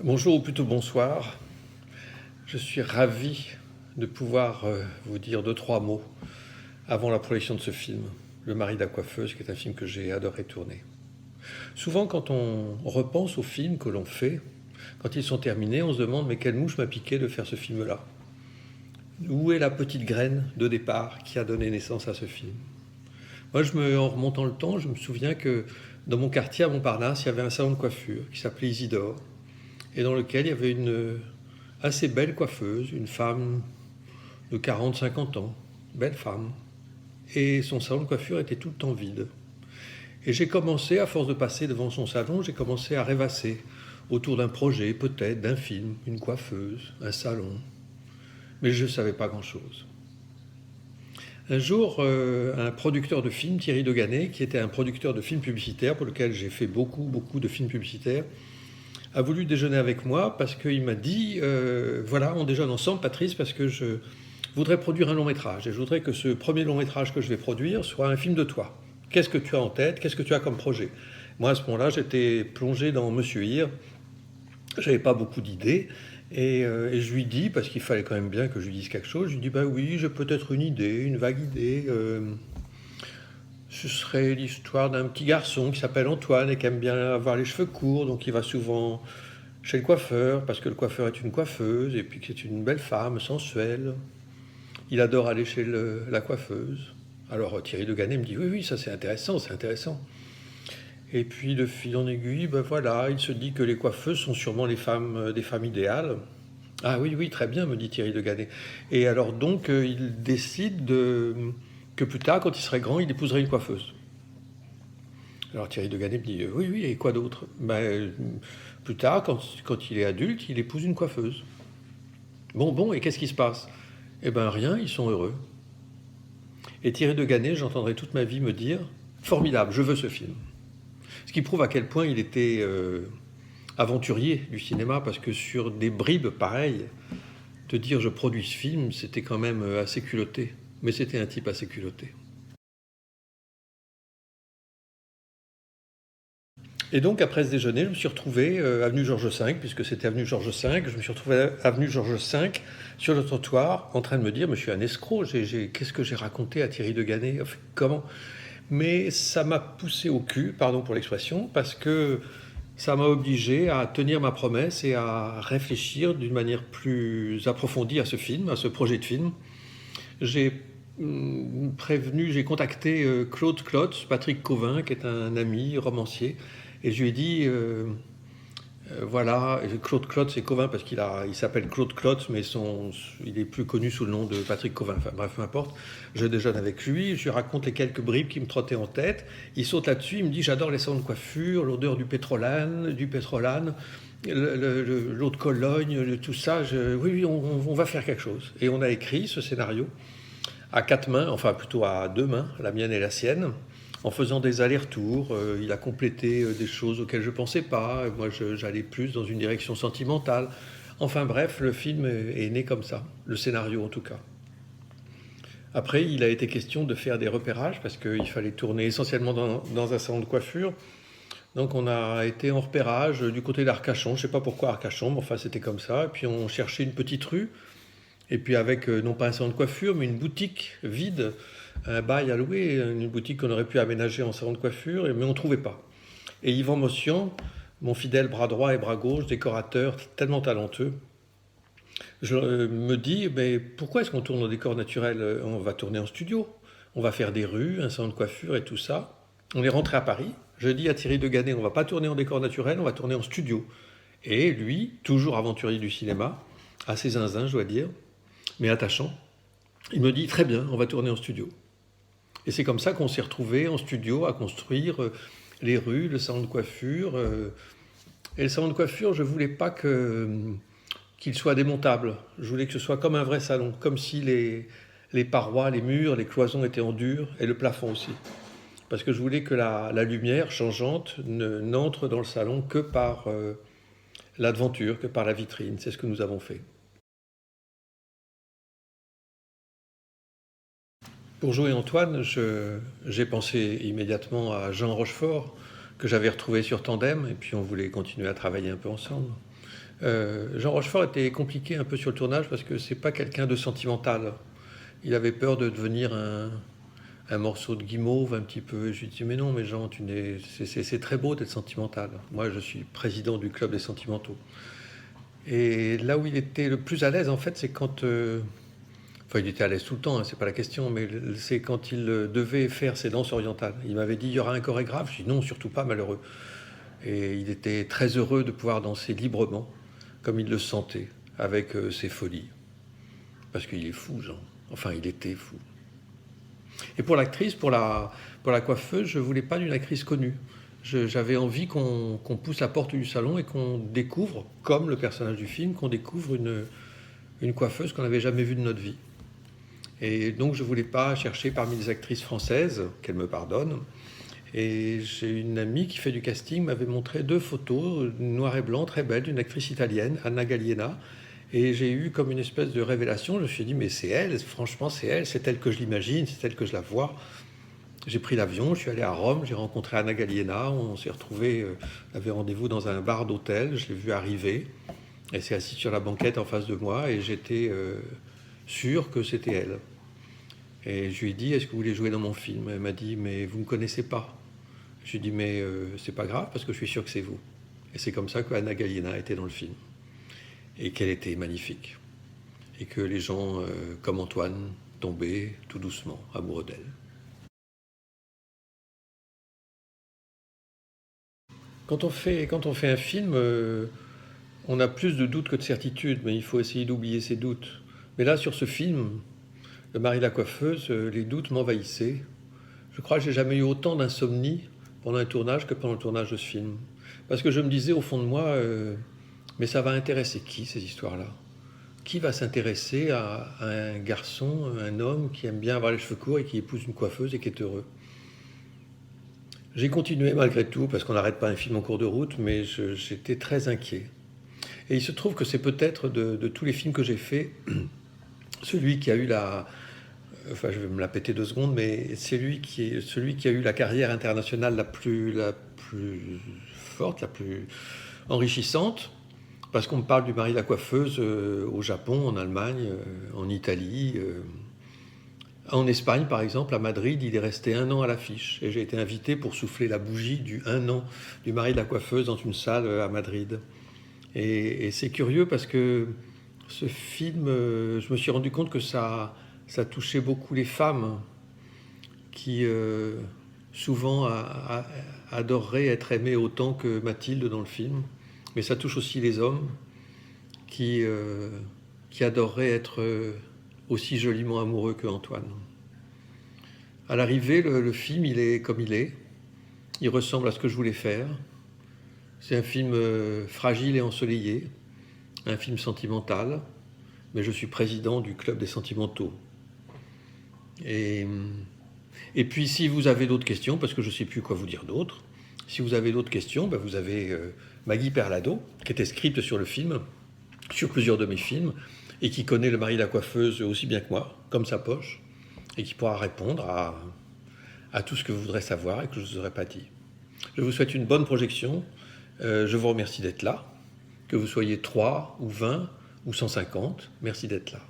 Bonjour ou plutôt bonsoir. Je suis ravi de pouvoir vous dire deux, trois mots avant la projection de ce film, Le mari de la coiffeuse, qui est un film que j'ai adoré tourner. Souvent, quand on repense aux films que l'on fait, quand ils sont terminés, on se demande mais quelle mouche m'a piqué de faire ce film-là? Où est la petite graine de départ qui a donné naissance à ce film? Moi, en remontant le temps, je me souviens que dans mon quartier à Montparnasse, il y avait un salon de coiffure qui s'appelait Isidore et dans lequel il y avait une assez belle coiffeuse, une femme de 40-50 ans, belle femme. Et son salon de coiffure était tout le temps vide. Et j'ai commencé, à force de passer devant son salon, j'ai commencé à rêvasser autour d'un projet, peut-être, d'un film, une coiffeuse, un salon. Mais je ne savais pas grand-chose. Un jour, un producteur de films, Thierry Deganet, qui était un producteur de films publicitaires, pour lequel j'ai fait beaucoup de films publicitaires, a voulu déjeuner avec moi parce qu'il m'a dit voilà, on déjeune ensemble, Patrice, parce que je voudrais produire un long métrage. Et je voudrais que ce premier long métrage que je vais produire soit un film de toi. Qu'est-ce que tu as en tête? Qu'est-ce que tu as comme projet? Moi, à ce moment-là, j'étais plongé dans Monsieur Hir. J'avais pas beaucoup d'idées. Et je lui dis, parce qu'il fallait quand même bien que je lui dise quelque chose, je lui dis bah oui, j'ai peut-être une idée, une vague idée. Ce serait l'histoire d'un petit garçon qui s'appelle Antoine et qui aime bien avoir les cheveux courts, donc il va souvent chez le coiffeur, parce que le coiffeur est une coiffeuse, et puis que c'est une belle femme, sensuelle. Il adore aller chez la coiffeuse. Alors Thierry Deganet me dit, oui, oui, ça c'est intéressant, c'est intéressant. Et puis de fil en aiguille, ben voilà, il se dit que les coiffeuses sont sûrement les femmes, des femmes idéales. Ah oui, oui, très bien, me dit Thierry Deganet. Et alors donc, il décide que plus tard, quand il serait grand, il épouserait une coiffeuse. Alors Thierry Deganet me dit oui, oui, et quoi d'autre? Ben, plus tard, quand il est adulte, il épouse une coiffeuse. Bon, et qu'est-ce qui se passe? Eh ben rien, ils sont heureux. Et Thierry Deganet, j'entendrai toute ma vie me dire formidable, je veux ce film. Ce qui prouve à quel point il était aventurier du cinéma, parce que sur des bribes pareilles, te dire je produis ce film, c'était quand même assez culotté. Mais c'était un type assez culotté. Et donc, après ce déjeuner, je me suis retrouvé avenue Georges V, puisque c'était avenue Georges V. Je me suis retrouvé avenue Georges V, sur le trottoir, en train de me dire, mais je suis un escroc, qu'est-ce que j'ai raconté à Thierry Deganet? Enfin, comment? Mais ça m'a poussé au cul, pardon pour l'expression, parce que ça m'a obligé à tenir ma promesse et à réfléchir d'une manière plus approfondie à ce film, à ce projet de film. J'ai j'ai contacté Claude Klotz, Patrick Cauvin, qui est un ami romancier, et je lui ai dit voilà, Claude Klotz c'est Cauvin parce il s'appelle Claude Klotz, mais il est plus connu sous le nom de Patrick Cauvin. Enfin bref, peu importe. Je déjeune avec lui, je lui raconte les quelques bribes qui me trottaient en tête. Il saute là-dessus, il me dit j'adore les salons de coiffure, l'odeur du pétrolane, l'eau de Cologne, tout ça. Oui, on va faire quelque chose. Et on a écrit ce scénario à quatre mains, enfin plutôt à deux mains, la mienne et la sienne, en faisant des allers-retours. Il a complété des choses auxquelles je ne pensais pas. Moi, j'allais plus dans une direction sentimentale. Enfin bref, le film est né comme ça, le scénario en tout cas. Après, il a été question de faire des repérages parce qu'il fallait tourner essentiellement dans un salon de coiffure. Donc on a été en repérage du côté d'Arcachon. Je ne sais pas pourquoi Arcachon, mais enfin c'était comme ça. Et puis on cherchait une petite rue. Et puis avec, non pas un salon de coiffure, mais une boutique vide, un bail à louer, une boutique qu'on aurait pu aménager en salon de coiffure, mais on ne trouvait pas. Et Yvan Mossian, mon fidèle bras droit et bras gauche, décorateur tellement talentueux, me dit, mais pourquoi est-ce qu'on tourne au décor naturel? On va tourner en studio, on va faire des rues, un salon de coiffure et tout ça. On est rentré à Paris, je dis à Thierry Deganet, on va pas tourner en décor naturel, on va tourner en studio. Et lui, toujours aventurier du cinéma, assez zinzin, je dois dire, mais attachant, il me dit très bien, on va tourner en studio. Et c'est comme ça qu'on s'est retrouvé en studio à construire les rues, le salon de coiffure. Et le salon de coiffure, je voulais pas qu'il soit démontable. Je voulais que ce soit comme un vrai salon, comme si les parois, les murs, les cloisons étaient en dur et le plafond aussi. Parce que je voulais que la lumière changeante n'entre dans le salon que par l'aventure, que par la vitrine. C'est ce que nous avons fait. Pour jouer Antoine, j'ai pensé immédiatement à Jean Rochefort, que j'avais retrouvé sur Tandem, et puis on voulait continuer à travailler un peu ensemble. Jean Rochefort était compliqué un peu sur le tournage parce que c'est pas quelqu'un de sentimental. Il avait peur de devenir un morceau de guimauve un petit peu. Et je lui dis mais non, mais Jean, c'est très beau d'être sentimental. Moi, je suis président du club des sentimentaux. Et là où il était le plus à l'aise, en fait, c'est quand enfin, il était à l'aise tout le temps, hein, c'est pas la question, mais c'est quand il devait faire ses danses orientales. Il m'avait dit, il y aura un chorégraphe. Je dis, non, surtout pas, malheureux. Et il était très heureux de pouvoir danser librement, comme il le sentait, avec ses folies. Parce qu'il est fou, Jean. Enfin, il était fou. Et pour l'actrice, pour la coiffeuse, je voulais pas d'une actrice connue. J'avais envie qu'on pousse la porte du salon et qu'on découvre, comme le personnage du film, qu'on découvre une coiffeuse qu'on n'avait jamais vue de notre vie. Et donc je ne voulais pas chercher parmi les actrices françaises, qu'elle me pardonne. Et j'ai une amie qui fait du casting, m'avait montré 2 photos, noir et blanc, très belles, d'une actrice italienne, Anna Galliena. Et j'ai eu comme une espèce de révélation, je me suis dit, mais c'est elle, franchement c'est elle, c'est elle que je l'imagine, c'est elle que je la vois. J'ai pris l'avion, je suis allé à Rome, j'ai rencontré Anna Galliena, on s'est retrouvés, on avait rendez-vous dans un bar d'hôtel, je l'ai vue arriver, elle s'est assise sur la banquette en face de moi et j'étais sûr que c'était elle. Et je lui ai dit, est-ce que vous voulez jouer dans mon film? Elle m'a dit, mais vous ne me connaissez pas. Je lui ai dit, mais c'est pas grave parce que je suis sûr que c'est vous. Et c'est comme ça que Anna Galliena était dans le film. Et qu'elle était magnifique. Et que les gens, comme Antoine, tombaient tout doucement amoureux d'elle. Quand on fait un film, on a plus de doutes que de certitudes, mais il faut essayer d'oublier ces doutes. Mais là, sur ce film, Le mari de la coiffeuse, les doutes m'envahissaient. Je crois que j'ai jamais eu autant d'insomnie pendant un tournage que pendant le tournage de ce film. Parce que je me disais au fond de moi, mais ça va intéresser qui ces histoires-là? Qui va s'intéresser à un garçon, un homme qui aime bien avoir les cheveux courts et qui épouse une coiffeuse et qui est heureux? J'ai continué malgré tout, parce qu'on n'arrête pas un film en cours de route, mais j'étais très inquiet. Et il se trouve que c'est peut-être de tous les films que j'ai faits, celui qui a eu enfin je vais me la péter 2 secondes, mais c'est celui qui a eu la carrière internationale la plus forte, la plus enrichissante, parce qu'on me parle du mari de la coiffeuse au Japon, en Allemagne, en Italie, en Espagne par exemple, à Madrid, il est resté 1 an à l'affiche, et j'ai été invité pour souffler la bougie du 1 an du mari de la coiffeuse dans une salle à Madrid. Et c'est curieux parce que ce film, je me suis rendu compte que ça touchait beaucoup les femmes qui souvent adoreraient être aimées autant que Mathilde dans le film. Mais ça touche aussi les hommes qui adoreraient être aussi joliment amoureux que Antoine. À l'arrivée, le film, il est comme il est. Il ressemble à ce que je voulais faire. C'est un film fragile et ensoleillé, un film sentimental, mais je suis président du club des sentimentaux. Et puis si vous avez d'autres questions, parce que je ne sais plus quoi vous dire d'autre, si vous avez d'autres questions, vous avez Maggie Perlado, qui était script sur le film, sur plusieurs de mes films, et qui connaît le mari de la coiffeuse aussi bien que moi, comme sa poche, et qui pourra répondre à tout ce que vous voudrez savoir et que je ne vous aurais pas dit. Je vous souhaite une bonne projection. Je vous remercie d'être là. Que vous soyez 3 ou 20 ou 150, merci d'être là.